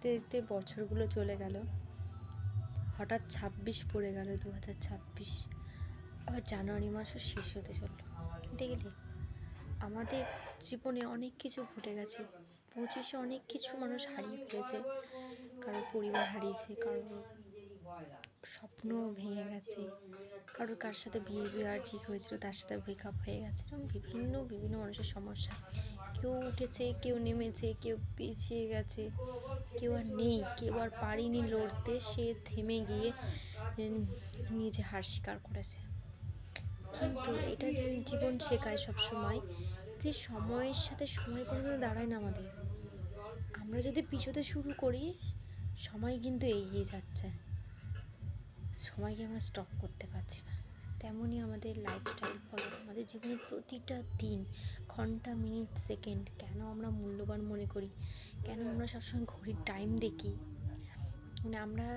দেখতে দেখতে বছরগুলো চলে গেল, হঠাৎ 26 পড়ে গেল, 2026। আবার জানুয়ারি মাসও শেষ হতে চলল। দেখলে আমাদের জীবনে অনেক কিছু ঘটে গেছে। 25-এ অনেক কিছু মানুষ হারিয়ে ফেলেছে, কারো পরিবার হারিয়েছে, কারো স্বপ্ন ভেঙে গেছে, কারোর কার সাথে বিহেভিয়ার ঠিক হয়েছিল তার সাথে ব্রেকআপ হয়ে গেছে। এবং বিভিন্ন বিভিন্ন মানুষের সমস্যা, কেউ উঠেছে, কেউ নেমেছে, কেউ পিছিয়ে গেছে, কেউ আর নেই, কেউ আর পারেনি লড়তে, সে থেমে গিয়ে নিজে হার স্বীকার করেছে। কিন্তু এটা যে জীবন শেখায় সবসময় যে সময়ের সাথে সময় কোনোদিনও দাঁড়ায় না আমাদের। আমরা যদি পিছোতে শুরু করি, সময় কিন্তু এগিয়ে যাচ্ছে, সময়কে আমরা স্টপ করতে পারছি না। তেমনই আমাদের লাইফস্টাইল ফলো, আমাদের জীবনের প্রতিটা দিন, ঘন্টা, মিনিট, সেকেন্ড কেন আমরা মূল্যবান মনে করি, কেন আমরা সবসময় ঘড়ির টাইম দেখি। মানে আমরা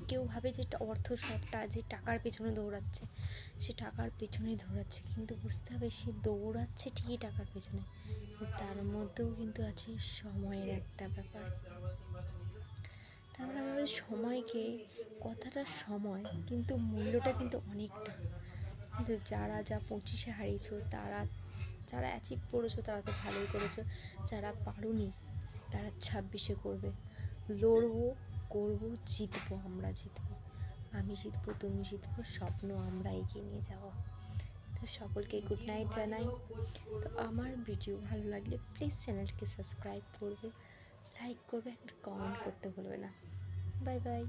কেউ ভাবে যে অর্থ সবটা, যে টাকার পেছনে দৌড়াচ্ছে সে টাকার পেছনেই দৌড়াচ্ছে, কিন্তু বুঝতে হবে সে দৌড়াচ্ছে ঠিকই টাকার পেছনে, তার মধ্যেও কিন্তু আছে সময়ের একটা ব্যাপার। তার মানে আমাদের সময়কে, কথাটা সময় কিন্তু মূল্যটা কিন্তু অনেকটা। কিন্তু যারা 25-এ হারিয়েছো, যারা অ্যাচিভ করেছো তারা তো ভালোই করেছো, যারা পারোনি তারা 26-এ করবে। লড়বো, করবো, জিতবো, আমরা জিতবো, আমি জিতবো, তুমি জিতবো, স্বপ্ন আমরা এগিয়ে নিয়ে যাবো। তো সকলকে গুড নাইট জানাই। তো আমার ভিডিও ভালো লাগলে প্লিজ চ্যানেলটিকে সাবস্ক্রাইব করবে, লাইক করবে অ্যান্ড কমেন্ট করতে ভুলবে না। Bye bye.